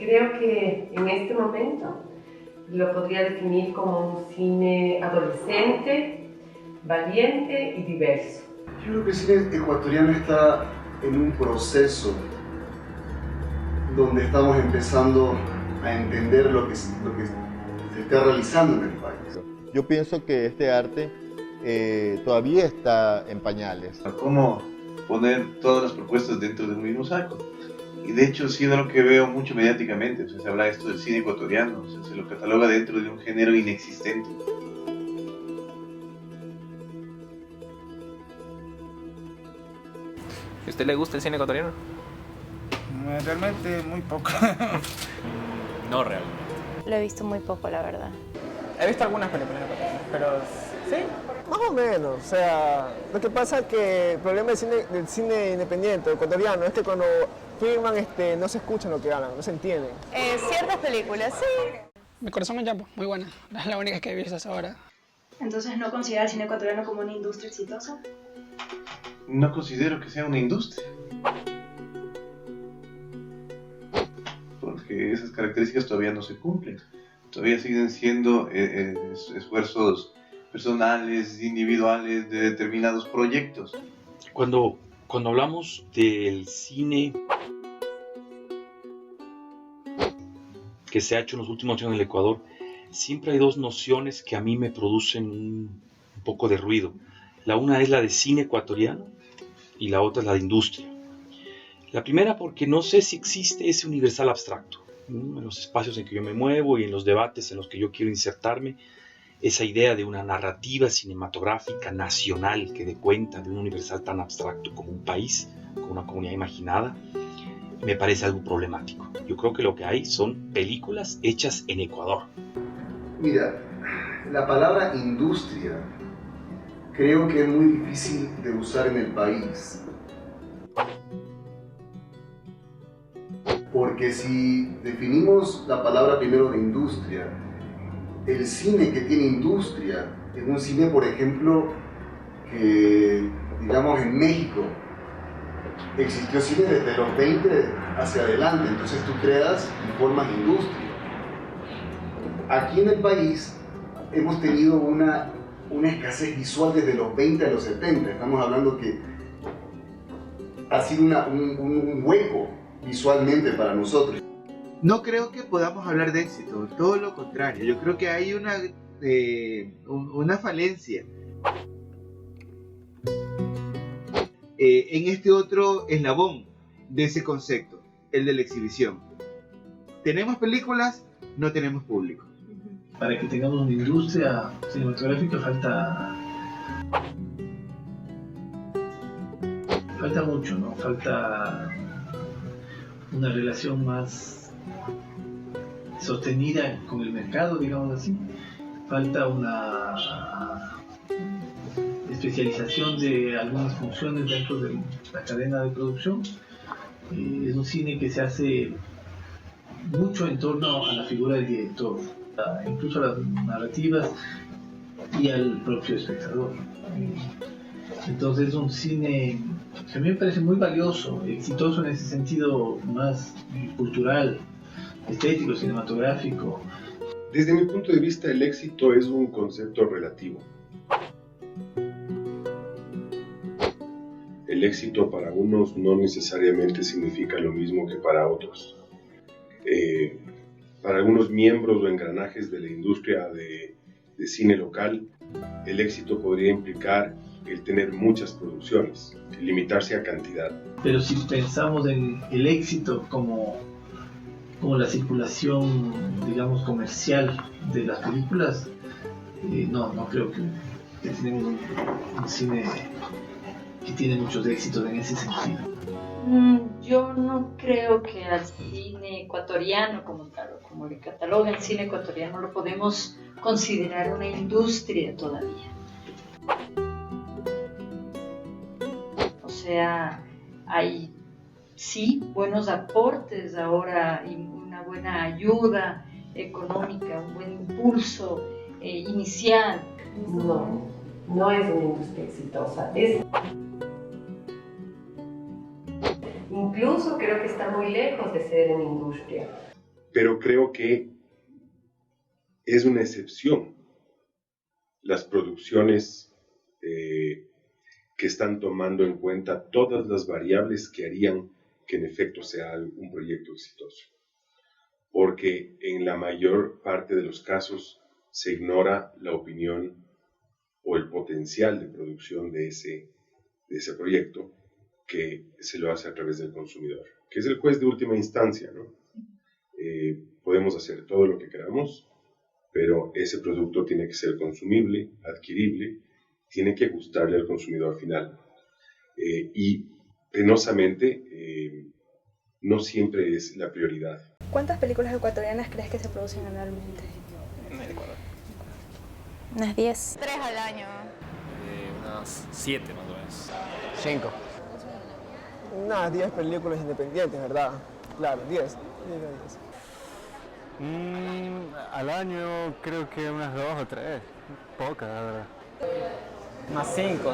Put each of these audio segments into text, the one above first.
creo que en este momento lo podría definir como un cine adolescente, valiente y diverso. Yo creo que el cine ecuatoriano está en un proceso donde estamos empezando a entender lo que se está realizando en el país. Yo pienso que este arte todavía está en pañales. ¿Cómo poner todas las propuestas dentro de un mismo saco? Y de hecho, sí es lo que veo mucho mediáticamente. O sea, se habla esto del cine ecuatoriano, o sea, se lo cataloga dentro de un género inexistente. ¿A usted le gusta el cine ecuatoriano? Realmente muy poco. No realmente. Lo he visto muy poco, la verdad. He visto algunas películas ecuatorianas, pero sí. Más o menos, o sea, lo que pasa es que el problema del cine independiente ecuatoriano es que cuando filman no se escuchan lo que hablan, no se entienden. Ciertas películas, sí. Mi corazón me llama, muy buena, es la única que he visto hasta ahora. Entonces, ¿no considera el cine ecuatoriano como una industria exitosa? No considero que sea una industria. Porque esas características todavía no se cumplen. Todavía siguen siendo esfuerzos personales, individuales, de determinados proyectos. Cuando hablamos del cine que se ha hecho en los últimos años en el Ecuador, siempre hay dos nociones que a mí me producen un poco de ruido. La una es la de cine ecuatoriano y la otra es la de industria. La primera porque no sé si existe ese universal abstracto, ¿no? En los espacios en que yo me muevo y en los debates en los que yo quiero insertarme, esa idea de una narrativa cinematográfica nacional que dé cuenta de un universal tan abstracto como un país, como una comunidad imaginada, me parece algo problemático. Yo creo que lo que hay son películas hechas en Ecuador. Mira, la palabra industria creo que es muy difícil de usar en el país. Porque si definimos la palabra primero de industria, el cine que tiene industria es un cine, por ejemplo, que, digamos, en México existió cine desde los 20 hacia adelante, entonces tú creas y formas industria. Aquí en el país hemos tenido una escasez visual desde los 20 a los 70, estamos hablando que ha sido un hueco visualmente para nosotros. No creo que podamos hablar de éxito, todo lo contrario, yo creo que hay una falencia en este otro eslabón de ese concepto, el de la exhibición. Tenemos películas, no tenemos público. Para que tengamos una industria cinematográfica falta mucho, ¿no? Falta una relación más sostenida con el mercado, digamos así. Falta una especialización de algunas funciones dentro de la cadena de producción. Es un cine que se hace mucho en torno a la figura del director, incluso a las narrativas y al propio espectador. Entonces es un cine que a mí me parece muy valioso, exitoso en ese sentido más cultural, estético, cinematográfico. Desde mi punto de vista, el éxito es un concepto relativo. El éxito para unos no necesariamente significa lo mismo que para otros. Para algunos miembros o engranajes de la industria de cine local, el éxito podría implicar el tener muchas producciones, limitarse a cantidad. Pero si pensamos en el éxito como la circulación, digamos, comercial de las películas, no creo que tenemos un cine que tiene muchos éxitos en ese sentido. Yo no creo que al cine ecuatoriano como tal, o como le cataloga el cine ecuatoriano, lo podemos considerar una industria todavía. O sea, hay sí buenos aportes ahora y una buena ayuda económica, un buen impulso inicial. No es una industria exitosa. Incluso creo que está muy lejos de ser una industria. pero creo que es una excepción las producciones que están tomando en cuenta todas las variables que harían que en efecto sea un proyecto exitoso. Porque en la mayor parte de los casos se ignora la opinión o el potencial de producción de ese proyecto, que se lo hace a través del consumidor, que es el juez de última instancia, ¿no? Podemos hacer todo lo que queramos, pero ese producto tiene que ser consumible, adquirible, tiene que gustarle al consumidor final. Y penosamente, no siempre es la prioridad. ¿Cuántas películas ecuatorianas crees que se producen anualmente? En el Ecuador. Unas 10. 3 al año. Unas 7 más o menos. 5. Unas 10 películas independientes, ¿verdad? Claro, 10. Al año creo que unas 2 o 3. Pocas, la verdad. Unas 5.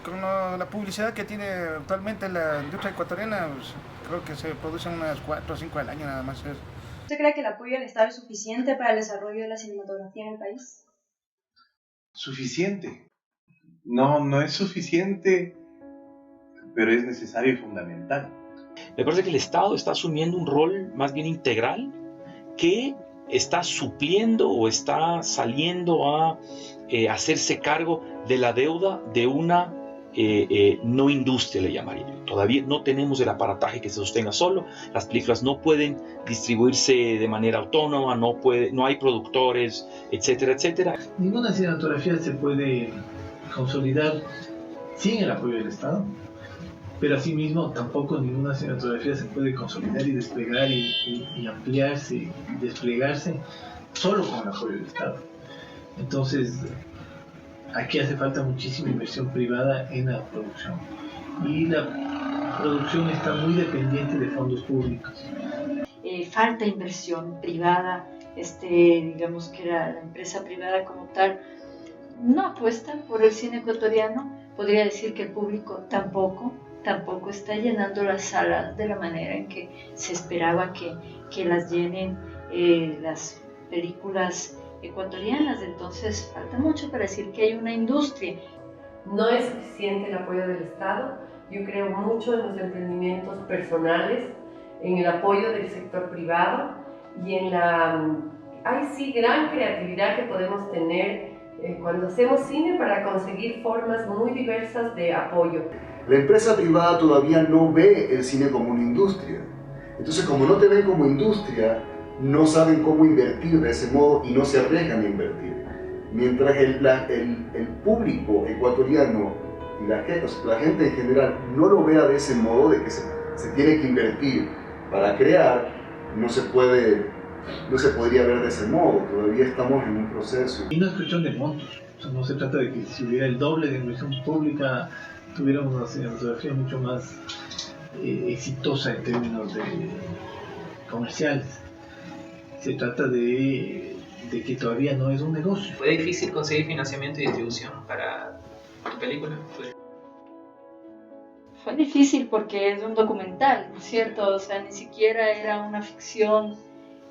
Con la publicidad que tiene actualmente la industria ecuatoriana, pues, creo que se producen unas 4 o 5 al año nada más. ¿Usted cree que el apoyo del Estado es suficiente para el desarrollo de la cinematografía en el país? ¿Suficiente? No, no es suficiente, pero es necesario y fundamental. Me parece que el Estado está asumiendo un rol más bien integral que está supliendo o está saliendo a hacerse cargo de la deuda de una no industria, le llamaría yo. Todavía no tenemos el aparataje que se sostenga solo, las películas no pueden distribuirse de manera autónoma, no hay productores, etcétera, etcétera. Ninguna cinematografía se puede consolidar sin el apoyo del Estado, pero asimismo tampoco ninguna cinematografía se puede consolidar y desplegar y ampliarse y desplegarse solo con el apoyo del Estado. Entonces, aquí hace falta muchísima inversión privada en la producción, y la producción está muy dependiente de fondos públicos. Falta inversión privada, digamos que la empresa privada como tal no apuesta por el cine ecuatoriano. Podría decir que el público tampoco está llenando las salas de la manera en que se esperaba que las llenen las películas ecuatorianas. Entonces falta mucho para decir que hay una industria. No es suficiente el apoyo del Estado. Yo creo mucho en los emprendimientos personales, en el apoyo del sector privado y en hay sí gran creatividad que podemos tener cuando hacemos cine para conseguir formas muy diversas de apoyo. La empresa privada todavía no ve el cine como una industria. Entonces, como no te ven como industria, no saben cómo invertir de ese modo y no se arriesgan a invertir. Mientras el público ecuatoriano y la gente en general no lo vea de ese modo, de que se tiene que invertir para crear, no se podría ver de ese modo. Todavía estamos en un proceso. Y no es cuestión de montos. O sea, no se trata de que si hubiera el doble de inversión pública tuviéramos una cinematografía mucho más exitosa en términos comerciales. Se trata de que todavía no es un negocio. ¿Fue difícil conseguir financiamiento y distribución para tu película? Fue difícil porque es un documental, ¿no es cierto? O sea, ni siquiera era una ficción.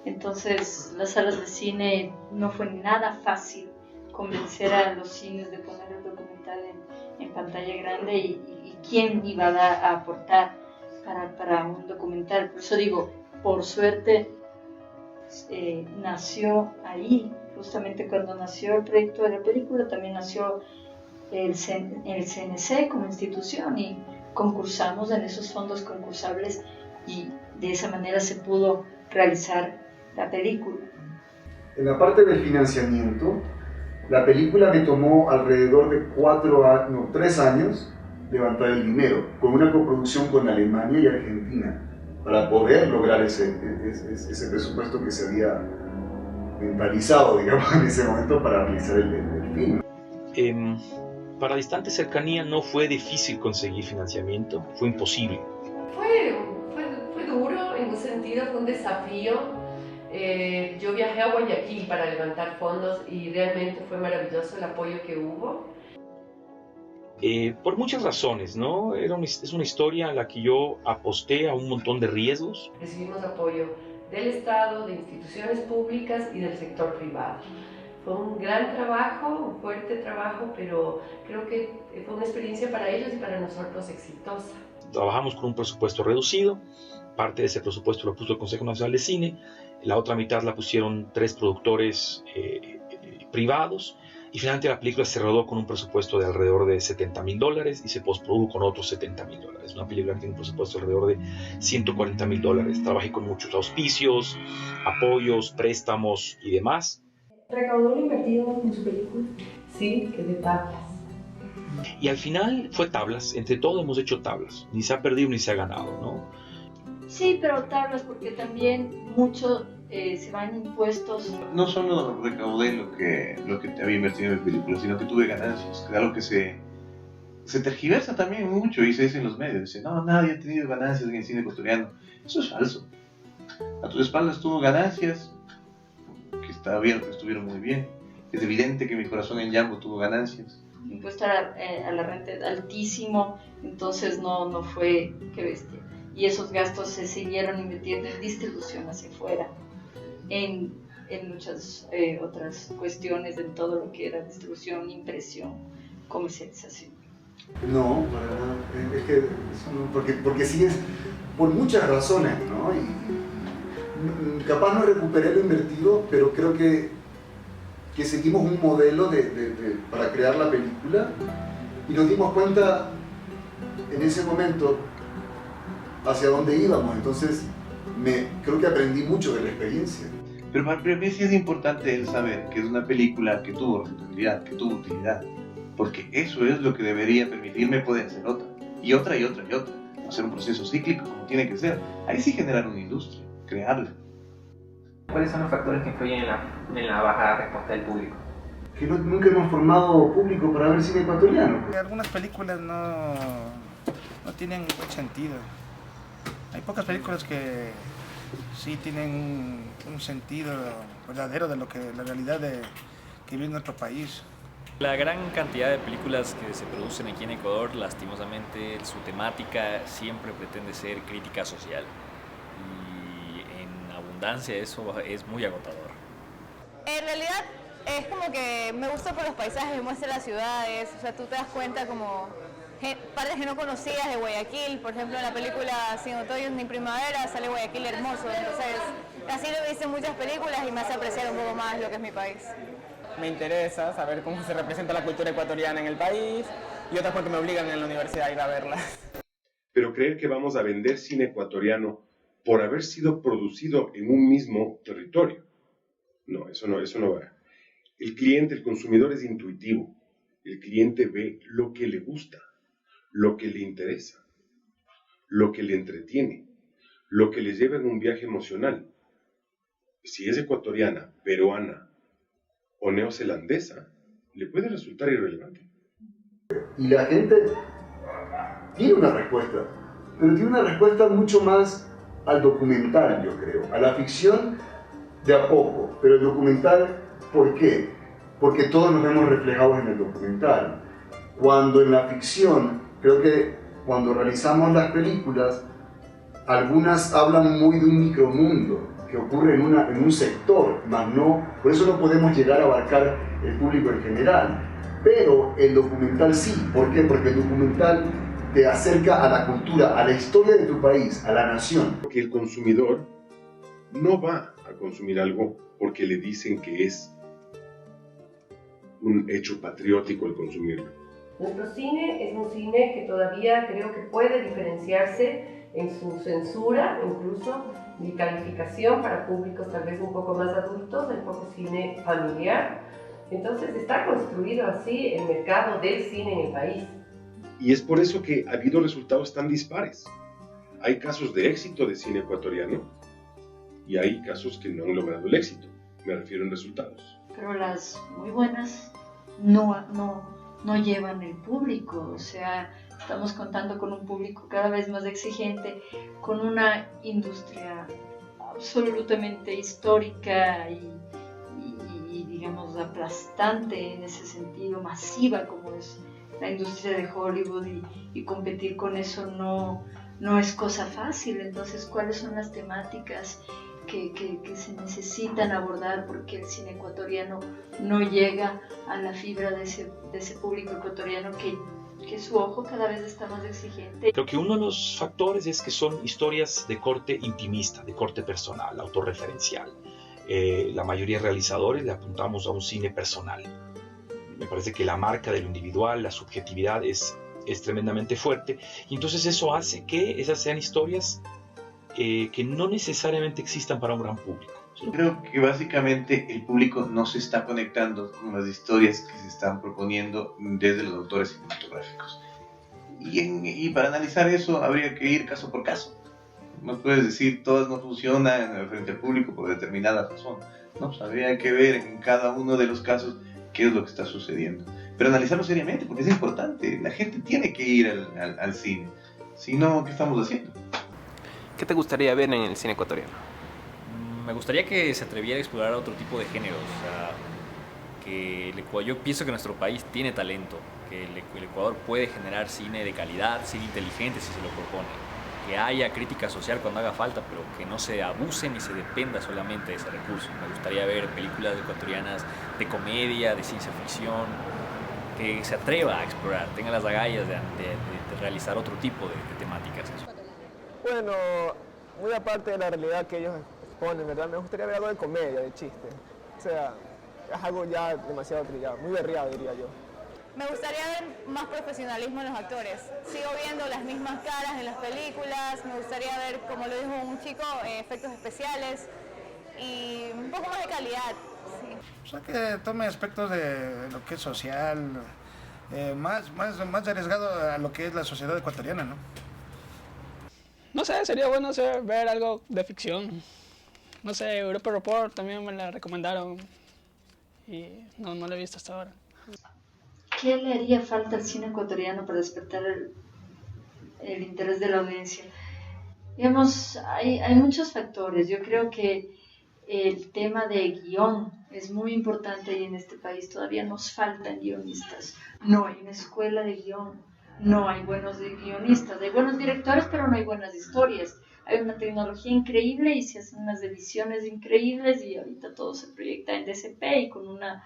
Entonces, las salas de cine no fue nada fácil convencer a los cines de poner el documental en pantalla grande y quién iba a aportar para un documental. Por eso digo, por suerte nació ahí, justamente cuando nació el proyecto de la película, también nació el CNC como institución y concursamos en esos fondos concursables y de esa manera se pudo realizar la película. En la parte del financiamiento, la película me tomó alrededor de 3 años levantar el dinero, con una coproducción con Alemania y Argentina, para poder lograr ese presupuesto que se había mentalizado, digamos, en ese momento para realizar el film. Para Distante Cercanía no fue difícil conseguir financiamiento, fue imposible. Fue duro, en un sentido fue un desafío. Yo viajé a Guayaquil para levantar fondos y realmente fue maravilloso el apoyo que hubo. Por muchas razones, ¿no? Es una historia en la que yo aposté a un montón de riesgos. Recibimos apoyo del Estado, de instituciones públicas y del sector privado. Fue un gran trabajo, un fuerte trabajo, pero creo que fue una experiencia para ellos y para nosotros exitosa. Trabajamos con un presupuesto reducido, parte de ese presupuesto lo puso el Consejo Nacional de Cine, la otra mitad la pusieron 3 productores privados, y finalmente la película se rodó con un presupuesto de alrededor de $70,000 y se postprodujo con otros $70,000. Una película que tiene un presupuesto de alrededor de $140,000. Trabajé con muchos auspicios, apoyos, préstamos y demás. ¿Recaudó lo invertido en su película? Sí, que de tablas. Y al final fue tablas, entre todo hemos hecho tablas, ni se ha perdido ni se ha ganado, ¿no? Sí, pero tablas porque también mucho se van impuestos. No solo recaudé lo que te había invertido en mi película, sino que tuve ganancias, que es algo que se tergiversa también mucho y se dice en los medios. Dice, no, nadie ha tenido ganancias en el cine ecuatoriano. Eso es falso. A tus espaldas tuvo ganancias, que está bien, que estuvieron muy bien. Es evidente que Mi Corazón en Llamo tuvo ganancias. Impuesto a la renta altísimo, entonces no fue, qué bestia. Y esos gastos se siguieron invirtiendo en distribución hacia afuera, en muchas otras cuestiones, en todo lo que era distribución, impresión, comercialización. No, para nada. Es que eso no, porque sigues por muchas razones, ¿no? Y capaz no recuperé lo invertido, pero creo que seguimos un modelo para crear la película y nos dimos cuenta en ese momento hacia dónde íbamos. Entonces creo que aprendí mucho de la experiencia. Pero para mí sí es importante el saber que es una película que tuvo rentabilidad, que tuvo utilidad, porque eso es lo que debería permitirme poder hacer otra, y otra, y otra, y otra. Hacer un proceso cíclico como tiene que ser. Ahí sí generar una industria, crearla. ¿Cuáles son los factores que influyen en la baja respuesta del público? Que nunca hemos formado público para ver cine ecuatoriano. Algunas películas no tienen buen sentido. Hay pocas películas que sí tienen un sentido verdadero de lo que la realidad que vive en nuestro país. La gran cantidad de películas que se producen aquí en Ecuador, lastimosamente, su temática siempre pretende ser crítica social. Y en abundancia eso es muy agotador. En realidad es como que me gusta por los paisajes, me muestra las ciudades, o sea, tú te das cuenta como partes que no conocías de Guayaquil. Por ejemplo, en la película Sin Otoño ni Primavera sale Guayaquil hermoso, entonces así lo he visto en muchas películas y me hace apreciar un poco más lo que es mi país. Me interesa saber cómo se representa la cultura ecuatoriana en el país y otras porque me obligan en la universidad a ir a verla. Pero creer que vamos a vender cine ecuatoriano por haber sido producido en un mismo territorio, no, eso no va. El cliente, el consumidor es intuitivo. El cliente ve lo que le gusta, lo que le interesa, lo que le entretiene, lo que le lleva en un viaje emocional. Si es ecuatoriana, peruana o neozelandesa, le puede resultar irrelevante. Y la gente tiene una respuesta, pero tiene una respuesta mucho más al documental, yo creo. A la ficción de a poco, pero el documental, ¿por qué? Porque todos nos vemos reflejados en el documental. Cuando en la ficción, creo que cuando realizamos las películas, algunas hablan muy de un micromundo que ocurre en un sector, más no, por eso no podemos llegar a abarcar el público en general. Pero el documental sí. ¿Por qué? Porque el documental te acerca a la cultura, a la historia de tu país, a la nación. Porque el consumidor no va a consumir algo porque le dicen que es un hecho patriótico el consumirlo. Nuestro cine es un cine que todavía creo que puede diferenciarse en su censura, incluso y calificación para públicos tal vez un poco más adultos, el poco cine familiar. Entonces está construido así el mercado del cine en el país. Y es por eso que ha habido resultados tan dispares. Hay casos de éxito de cine ecuatoriano y hay casos que no han logrado el éxito. Me refiero en resultados. Pero las muy buenas no llevan el público, o sea, estamos contando con un público cada vez más exigente, con una industria absolutamente histórica y digamos aplastante en ese sentido, masiva como es la industria de Hollywood, y competir con eso no es cosa fácil. Entonces, ¿cuáles son las temáticas que se necesitan abordar porque el cine ecuatoriano no llega a la fibra de ese público ecuatoriano que su ojo cada vez está más exigente. Creo que uno de los factores es que son historias de corte intimista, de corte personal, autorreferencial. La mayoría de realizadores le apuntamos a un cine personal. Me parece que la marca de lo individual, la subjetividad es tremendamente fuerte, y entonces eso hace que esas sean historias que no necesariamente existan para un gran público. Creo que básicamente el público no se está conectando con las historias que se están proponiendo desde los autores cinematográficos. Y para analizar eso habría que ir caso por caso. No puedes decir todas no funcionan frente al público por determinada razón. No, pues habría que ver en cada uno de los casos qué es lo que está sucediendo. Pero analizarlo seriamente, porque es importante. La gente tiene que ir al cine. Si no, ¿qué estamos haciendo? ¿Qué te gustaría ver en el cine ecuatoriano? Me gustaría que se atreviera a explorar otro tipo de géneros. O sea, que yo pienso que nuestro país tiene talento, que el Ecuador puede generar cine de calidad, cine inteligente si se lo propone. Que haya crítica social cuando haga falta, pero que no se abuse ni se dependa solamente de ese recurso. Me gustaría ver películas ecuatorianas de comedia, de ciencia ficción, que se atreva a explorar, tenga las agallas de realizar otro tipo de temáticas. Bueno, muy aparte de la realidad que ellos exponen, ¿verdad? Me gustaría ver algo de comedia, de chiste. O sea, es algo ya demasiado trillado, muy berreado, diría yo. Me gustaría ver más profesionalismo en los actores. Sigo viendo las mismas caras en las películas, me gustaría ver, como lo dijo un chico, efectos especiales y un poco más de calidad. Sí. O sea, que tome aspectos de lo que es social, más arriesgado a lo que es la sociedad ecuatoriana, ¿no? No sé, sería bueno ver algo de ficción. No sé, Europa Report también me la recomendaron y no la he visto hasta ahora. ¿Qué le haría falta al cine ecuatoriano para despertar el interés de la audiencia? Digamos, hay muchos factores. Yo creo que el tema de guión es muy importante y en este país todavía nos faltan guionistas. No hay una escuela de guión, no hay buenos guionistas, hay buenos directores, pero no hay buenas historias. Hay una tecnología increíble y se hacen unas ediciones increíbles y ahorita todo se proyecta en DCP y con una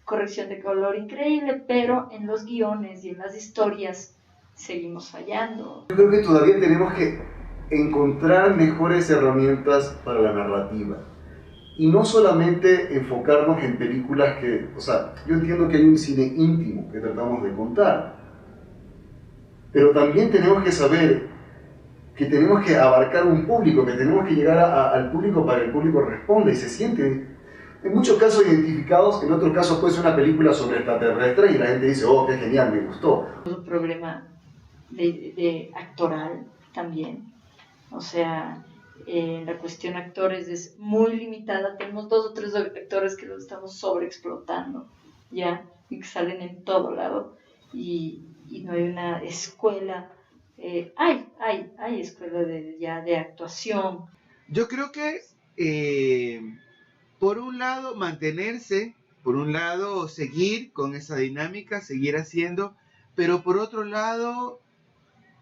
corrección de color increíble, pero en los guiones y en las historias seguimos fallando. Yo creo que todavía tenemos que encontrar mejores herramientas para la narrativa y no solamente enfocarnos en películas que, o sea, yo entiendo que hay un cine íntimo que tratamos de contar, pero también tenemos que saber que tenemos que abarcar un público, que tenemos que llegar al público para que el público responda y se siente en muchos casos identificados, en otros casos puede ser una película sobre extraterrestres y la gente dice, oh, qué genial, me gustó. Un problema de actoral también, o sea, la cuestión actores es muy limitada, tenemos 2 o 3 actores que los estamos sobreexplotando, ya, y que salen en todo lado, y no hay una escuela, hay escuela de actuación. Yo creo que por un lado mantenerse, por un lado seguir con esa dinámica, seguir haciendo, pero por otro lado,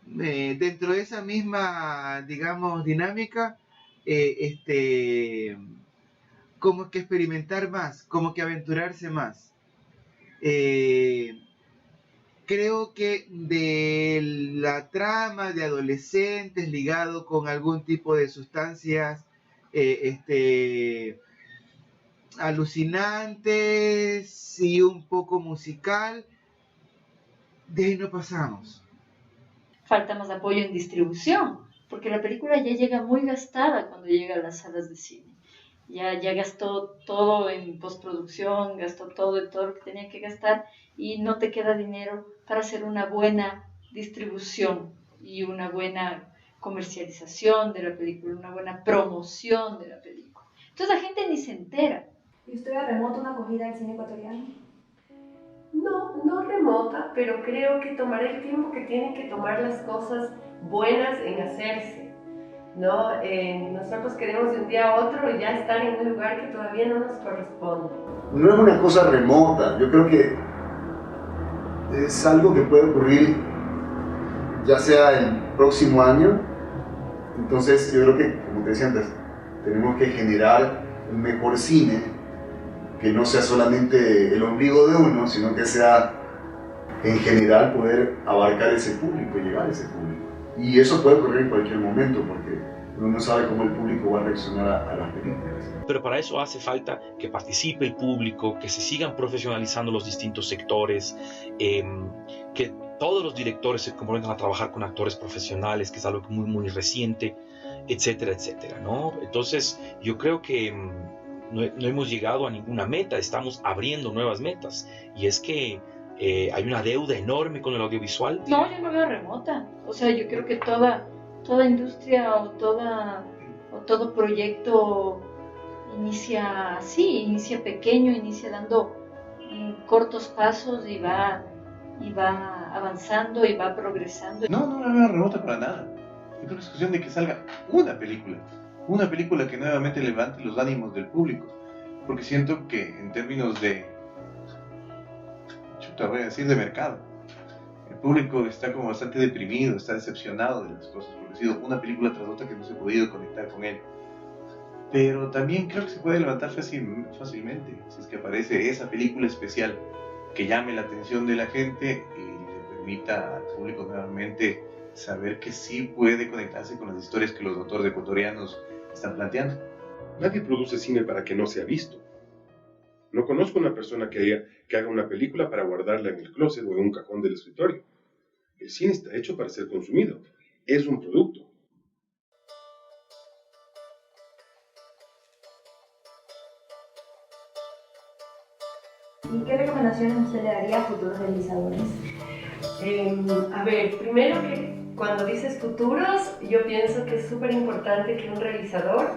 dentro de esa misma, digamos, dinámica, como que experimentar más, como que aventurarse más. Creo que de la trama de adolescentes ligado con algún tipo de sustancias alucinantes y un poco musical, de ahí no pasamos. Falta más apoyo en distribución, porque la película ya llega muy gastada cuando llega a las salas de cine. Ya gastó todo en postproducción, gastó todo lo que tenía que gastar y no te queda dinero para hacer una buena distribución y una buena comercialización de la película, una buena promoción de la película. Entonces la gente ni se entera. ¿Y usted ve remota una acogida del cine ecuatoriano? No remota, pero creo que tomará el tiempo que tienen que tomar las cosas buenas en hacerse, ¿no? Nosotros queremos de un día a otro ya estar en un lugar que todavía no nos corresponde. No es una cosa remota, yo creo que es algo que puede ocurrir ya sea el próximo año. Entonces yo creo que, como te decía antes, Tenemos que generar un mejor cine que no sea solamente el ombligo de uno, sino que sea en general poder abarcar ese público, llegar a ese público. Y eso puede ocurrir en cualquier momento porque uno no sabe cómo el público va a reaccionar a las películas. Pero para eso hace falta que participe el público, que se sigan profesionalizando los distintos sectores, que todos los directores se comprometan a trabajar con actores profesionales, que es algo muy, muy reciente, etcétera, etcétera, ¿no? Entonces, yo creo que no hemos llegado a ninguna meta, estamos abriendo nuevas metas, y es que hay una deuda enorme con el audiovisual. No, yo no veo remota. O sea, yo creo que toda industria o todo proyecto inicia así, inicia pequeño, inicia dando cortos pasos y va avanzando y va progresando. No la veo remota para nada. Yo creo que es cuestión de que salga una película que nuevamente levante los ánimos del público, porque siento que en términos de voy a decir de mercado, el público está como bastante deprimido, está decepcionado de las cosas, porque ha sido una película tras otra que no se ha podido conectar con él. Pero también creo que se puede levantar fácilmente si es que aparece esa película especial que llame la atención de la gente y le permita al público nuevamente saber que sí puede conectarse con las historias que los autores ecuatorianos están planteando. Nadie produce cine para que no sea visto. No conozco una persona que haga una película para guardarla en el closet o en un cajón del escritorio. El cine está hecho para ser consumido. Es un producto. ¿Y qué recomendaciones usted le daría a futuros realizadores? A ver, primero que cuando dices futuros, yo pienso que es súper importante que un realizador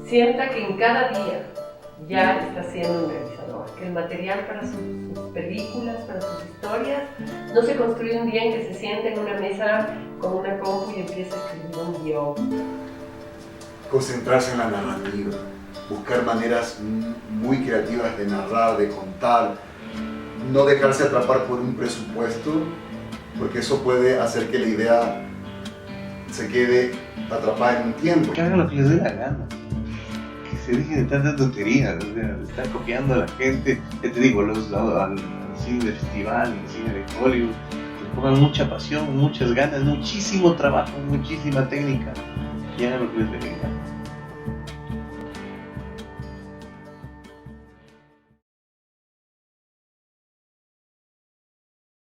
sienta que en cada día ya está siendo un realizador, que el material para sus películas, para sus historias, no se construye un día en que se sienta en una mesa con una compu y empieza a escribir un guión. Concentrarse en la narrativa, buscar maneras muy creativas de narrar, de contar, no dejarse atrapar por un presupuesto, porque eso puede hacer que la idea se quede atrapada en un tiempo. Que hagan lo que les dé la gana. Se dejen de tantas tonterías, o sea, están copiando a la gente, ya te digo, al cine de festival, al cine de Hollywood, que pongan mucha pasión, muchas ganas, muchísimo trabajo, muchísima técnica, y hagan lo que les dé la gana.